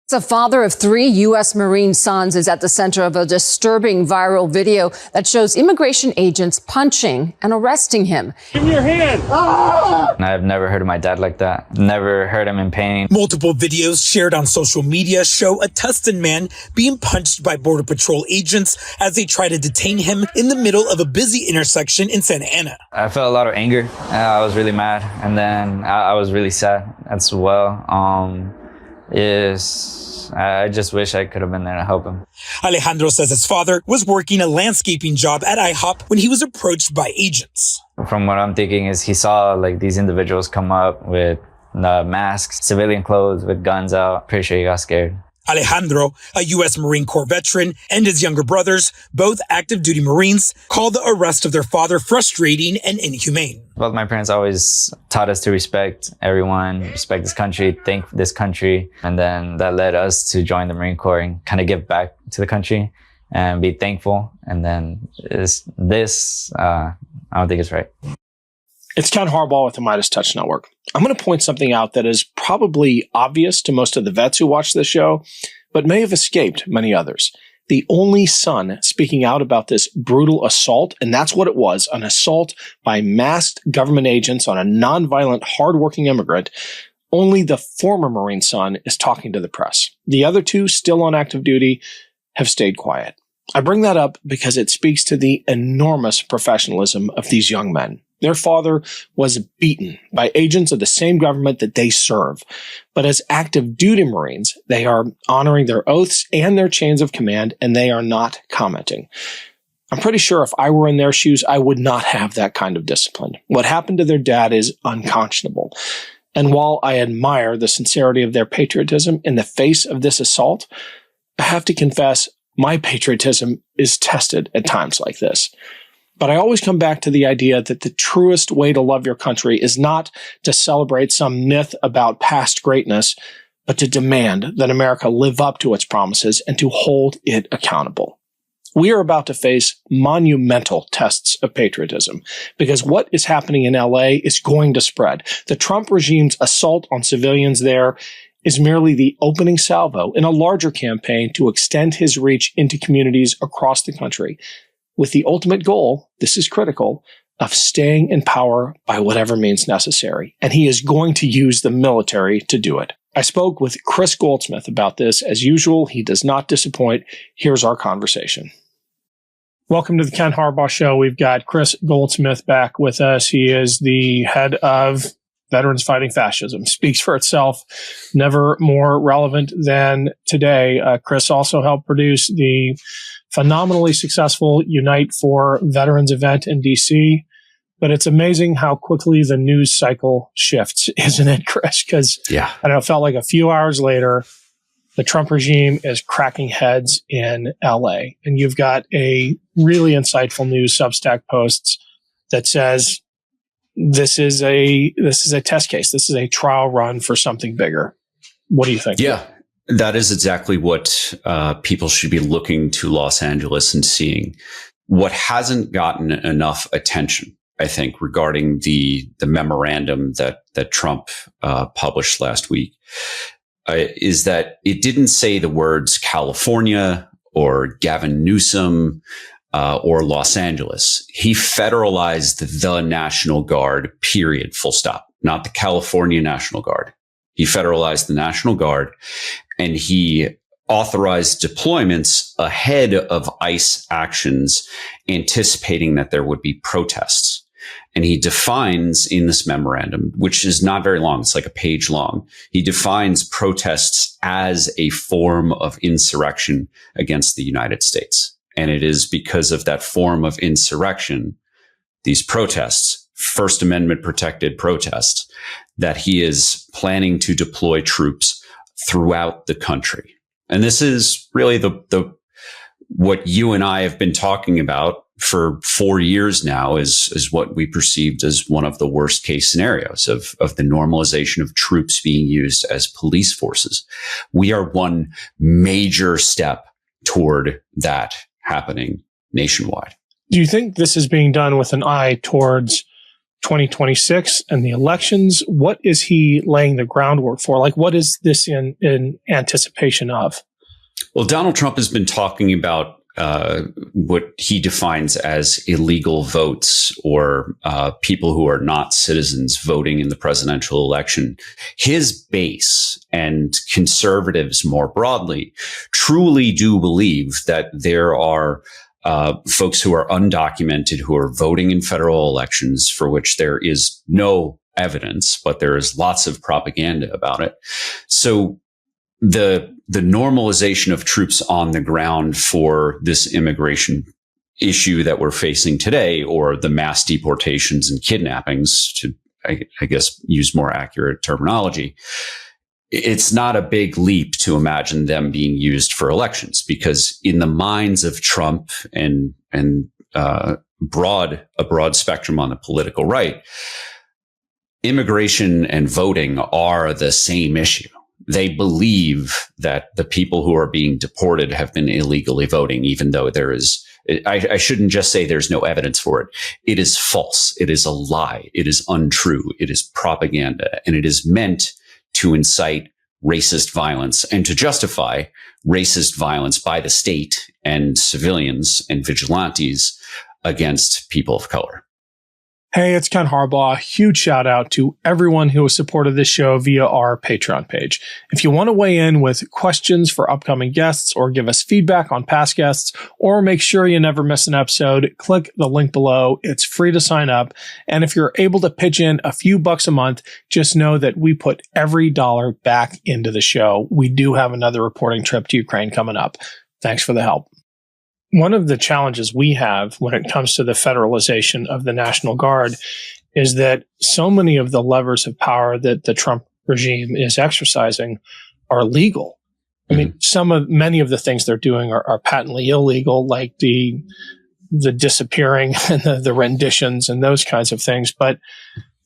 The father of 3 U.S. Marine sons is at the center of a disturbing viral video that shows immigration agents punching and arresting him. Give me your hand! I've never heard of my dad like that. Never heard him in pain. Multiple videos shared on social media show a Tustin man being punched by Border Patrol agents as they try to detain him in the middle of a busy intersection in Santa Ana. I felt a lot of anger. I was really mad. And then I was really sad as well. I just wish I could have been there to help him. Alejandro says his father was working a landscaping job at IHOP when he was approached by agents. From what I'm thinking is he saw like these individuals come up with masks, civilian clothes with guns out. Pretty sure he got scared. Alejandro, a U.S. Marine Corps veteran, and his younger brothers, both active duty Marines, called the arrest of their father frustrating and inhumane. Both my parents always taught us to respect everyone, respect this country, thank this country. And then that led us to join the Marine Corps and kind of give back to the country and be thankful. And then I don't think it's right. It's Ken Harbaugh with the MeidasTouch Network. I'm going to point something out that is probably obvious to most of the vets who watch this show, but may have escaped many others. The only son speaking out about this brutal assault, and that's what it was, an assault by masked government agents on a nonviolent, hardworking immigrant. Only the former Marine son is talking to the press. The other two, still on active duty, have stayed quiet. I bring that up because it speaks to the enormous professionalism of these young men. Their father was beaten by agents of the same government that they serve. But as active duty Marines, they are honoring their oaths and their chains of command, and they are not commenting. I'm pretty sure if I were in their shoes, I would not have that kind of discipline. What happened to their dad is unconscionable. And while I admire the sincerity of their patriotism in the face of this assault, I have to confess my patriotism is tested at times like this. But I always come back to the idea that the truest way to love your country is not to celebrate some myth about past greatness, but to demand that America live up to its promises and to hold it accountable. We are about to face monumental tests of patriotism because what is happening in LA is going to spread. The Trump regime's assault on civilians there is merely the opening salvo in a larger campaign to extend his reach into communities across the country, with the ultimate goal, this is critical, of staying in power by whatever means necessary. And he is going to use the military to do it. I spoke with Kris Goldsmith about this. As usual, he does not disappoint. Here's our conversation. Welcome to the Ken Harbaugh Show. We've got Kris Goldsmith back with us. He is the head of Veterans Fighting Fascism. Speaks for itself. Never more relevant than today. Kris also helped produce the phenomenally successful Unite for Veterans event in D.C. But it's amazing how quickly the news cycle shifts, isn't it, Kris? Because I don't know, it felt like a few hours later, the Trump regime is cracking heads in L.A. And you've got a really insightful news Substack posts that says this is a test case. This is a trial run for something bigger. What do you think? Yeah. That is exactly what people should be looking to Los Angeles and seeing. What hasn't gotten enough attention, I think, regarding the memorandum that Trump published last week, is that it didn't say the words California or Gavin Newsom or Los Angeles. He federalized the National Guard, period, full stop. Not the California National Guard. He federalized the National Guard, and he authorized deployments ahead of ICE actions, anticipating that there would be protests. And he defines in this memorandum, which is not very long, it's like a page long, he defines protests as a form of insurrection against the United States. And it is because of that form of insurrection, these protests, First Amendment protected protests, that he is planning to deploy troops throughout the country. And this is really the what you and I have been talking about for 4 years now is what we perceived as one of the worst case scenarios of the normalization of troops being used as police forces. We are one major step toward that happening nationwide. Do you think this is being done with an eye towards 2026 and the elections. What is he laying the groundwork for? Like, what is this in anticipation of? Well, Donald Trump has been talking about what he defines as illegal votes, or people who are not citizens voting in the presidential election. His base and conservatives more broadly truly do believe that there are folks who are undocumented who are voting in federal elections for which there is no evidence, but there is lots of propaganda about it. So the normalization of troops on the ground for this immigration issue that we're facing today, or the mass deportations and kidnappings, to I guess use more accurate terminology, it's not a big leap to imagine them being used for elections, because in the minds of Trump and a broad spectrum on the political right, immigration and voting are the same issue. They believe that the people who are being deported have been illegally voting, even though there is, I shouldn't just say there's no evidence for it. It is false. It is a lie. It is untrue. It is propaganda. And it is meant to incite racist violence and to justify racist violence by the state and civilians and vigilantes against people of color. Hey, it's Ken Harbaugh. Huge shout out to everyone who has supported this show via our Patreon page. If you want to weigh in with questions for upcoming guests, or give us feedback on past guests, or make sure you never miss an episode, click the link below. It's free to sign up. And if you're able to pitch in a few bucks a month, just know that we put every dollar back into the show. We do have another reporting trip to Ukraine coming up. Thanks for the help. One of the challenges we have when it comes to the federalization of the National Guard is that so many of the levers of power that the Trump regime is exercising are legal. I mean, many of the things they're doing are patently illegal, like the disappearing and the renditions and those kinds of things. But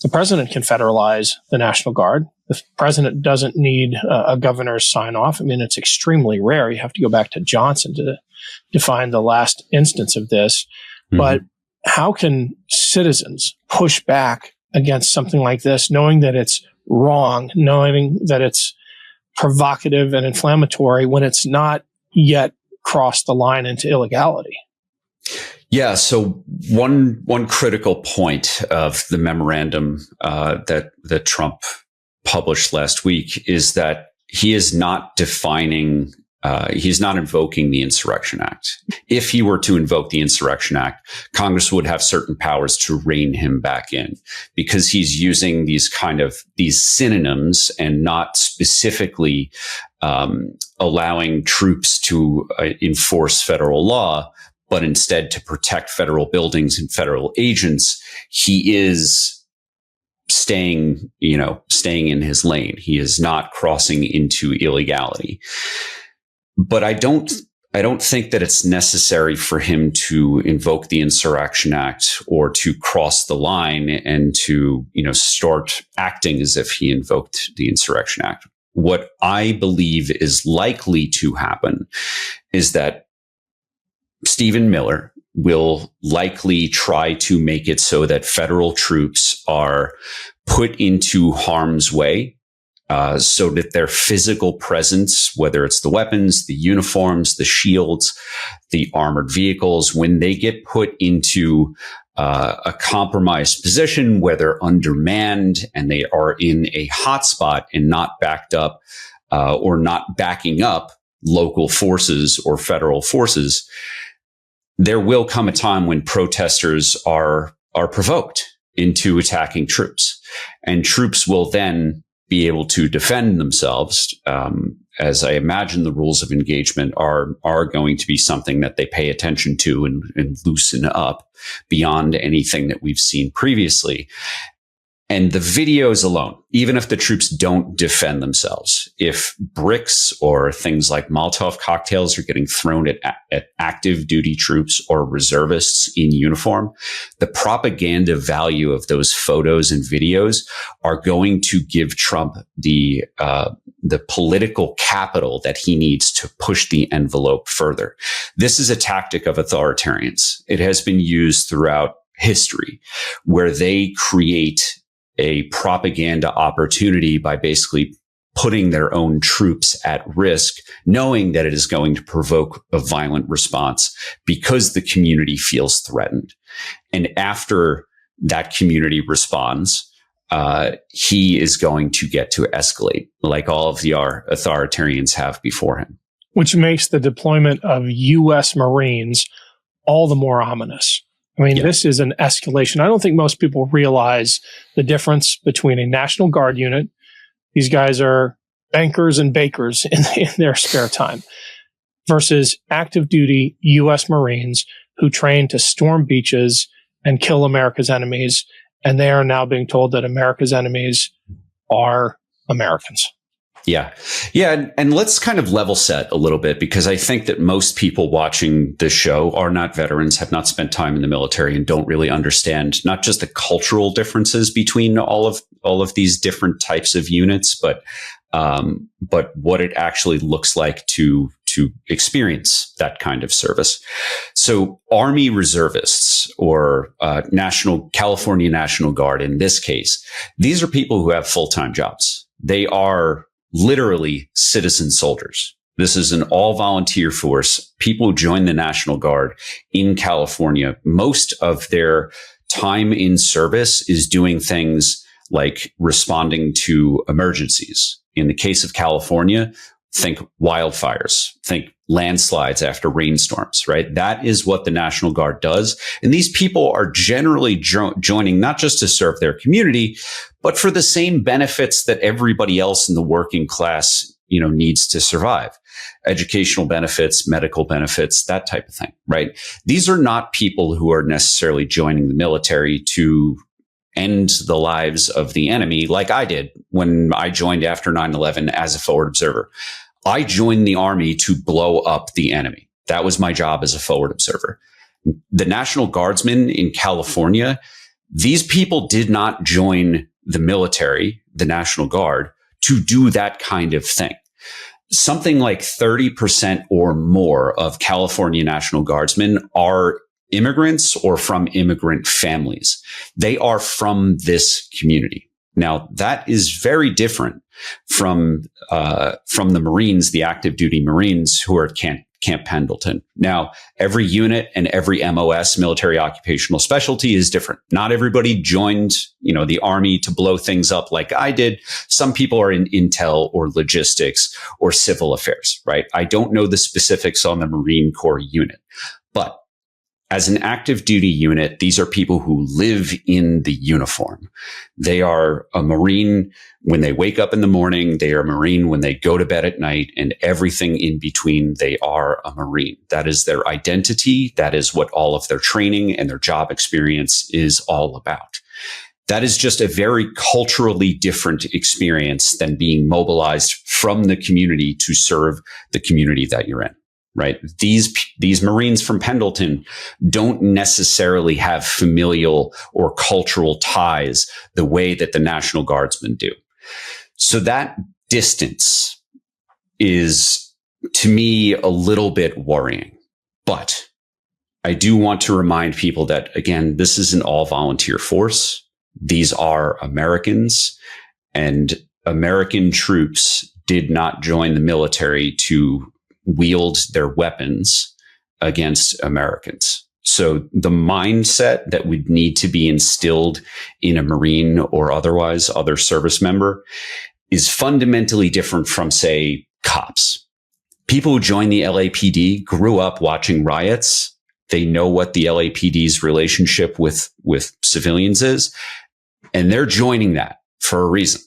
the president can federalize the National Guard. The president doesn't need a governor's sign off. I mean, it's extremely rare. You have to go back to Johnson to find the last instance of this. But how can citizens push back against something like this, knowing that it's wrong, knowing that it's provocative and inflammatory, when it's not yet crossed the line into illegality? Yeah. So one critical point of the memorandum that Trump published last week is that he is not defining. He's not invoking the Insurrection Act. If he were to invoke the Insurrection Act, Congress would have certain powers to rein him back in, because he's using these synonyms and not specifically allowing troops to enforce federal law, but instead to protect federal buildings and federal agents. He is staying in his lane. He is not crossing into illegality. But I don't think that it's necessary for him to invoke the Insurrection Act or to cross the line and to, start acting as if he invoked the Insurrection Act. What I believe is likely to happen is that Stephen Miller will likely try to make it so that federal troops are put into harm's way, so that their physical presence, whether it's the weapons, the uniforms, the shields, the armored vehicles, when they get put into a compromised position where they're undermanned and they are in a hotspot and not backed up or not backing up local forces or federal forces, there will come a time when protesters are provoked into attacking troops, and troops will then be able to defend themselves. As I imagine, the rules of engagement are going to be something that they pay attention to and loosen up beyond anything that we've seen previously. And the videos alone, even if the troops don't defend themselves, if bricks or things like Molotov cocktails are getting thrown at active duty troops or reservists in uniform, the propaganda value of those photos and videos are going to give Trump the political capital that he needs to push the envelope further. This is a tactic of authoritarians. It has been used throughout history, where they create a propaganda opportunity by basically putting their own troops at risk, knowing that it is going to provoke a violent response because the community feels threatened. And after that community responds, he is going to get to escalate, like all of the authoritarians have before him. Which makes the deployment of U.S. Marines all the more ominous. I mean, This is an escalation. I don't think most people realize the difference between a National Guard unit. These guys are bankers and bakers in their spare time, versus active duty U.S. Marines who train to storm beaches and kill America's enemies. And they are now being told that America's enemies are Americans. Yeah. Yeah. And let's kind of level set a little bit, because I think that most people watching this show are not veterans, have not spent time in the military, and don't really understand not just the cultural differences between all of these different types of units, but what it actually looks like to experience that kind of service. So Army reservists, or California National Guard in this case, these are people who have full-time jobs. They are literally citizen soldiers. This is an all volunteer force. People who join the National Guard in California, most of their time in service is doing things like responding to emergencies. In the case of California, think wildfires, think landslides after rainstorms, right? That is what the National Guard does. And these people are generally joining not just to serve their community, but for the same benefits that everybody else in the working class, needs to survive. Educational benefits, medical benefits, that type of thing, right? These are not people who are necessarily joining the military to end the lives of the enemy, like I did when I joined after 9/11 as a forward observer. I joined the Army to blow up the enemy. That was my job as a forward observer. The National Guardsmen in California, these people did not join the military, the National Guard, to do that kind of thing. Something like 30% or more of California National Guardsmen are immigrants or from immigrant families. They are from this community. Now, that is very different from the Marines, the active duty Marines who are at Camp Pendleton. Now, every unit and every MOS, military occupational specialty, is different. Not everybody joined, the Army to blow things up like I did. Some people are in intel or logistics or civil affairs, right? I don't know the specifics on the Marine Corps unit, but as an active duty unit, these are people who live in the uniform. They are a Marine when they wake up in the morning. They are a Marine when they go to bed at night, and everything in between. They are a Marine. That is their identity. That is what all of their training and their job experience is all about. That is just a very culturally different experience than being mobilized from the community to serve the community that you're in. Right. These Marines from Pendleton don't necessarily have familial or cultural ties the way that the National Guardsmen do. So that distance is, to me, a little bit worrying. But I do want to remind people that, again, this is an all volunteer force. These are Americans, and American troops did not join the military to wield their weapons against Americans. So the mindset that would need to be instilled in a Marine or otherwise other service member is fundamentally different from, say, cops. People who join the LAPD grew up watching riots. They know what the LAPD's relationship with civilians is, and they're joining that for a reason.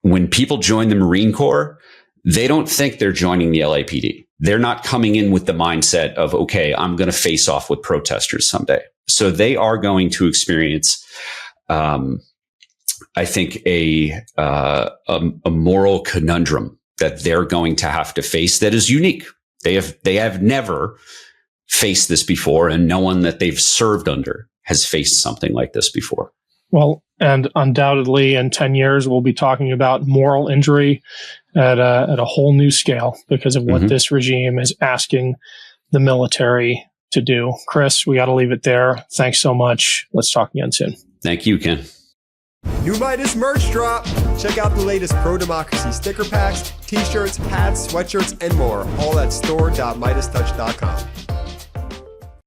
When people join the Marine Corps, they don't think they're joining the LAPD. They're not coming in with the mindset of, okay, I'm going to face off with protesters someday. So they are going to experience, I think, a moral conundrum that they're going to have to face that is unique. They have never faced this before, and no one that they've served under has faced something like this before. Well, and undoubtedly in 10 years, we'll be talking about moral injury at a whole new scale because of what this regime is asking the military to do. Kris, we got to leave it there. Thanks so much. Let's talk again soon. Thank you, Ken. New Meidas merch drop. Check out the latest pro-democracy sticker packs, t-shirts, hats, sweatshirts, and more. All at store.meidastouch.com.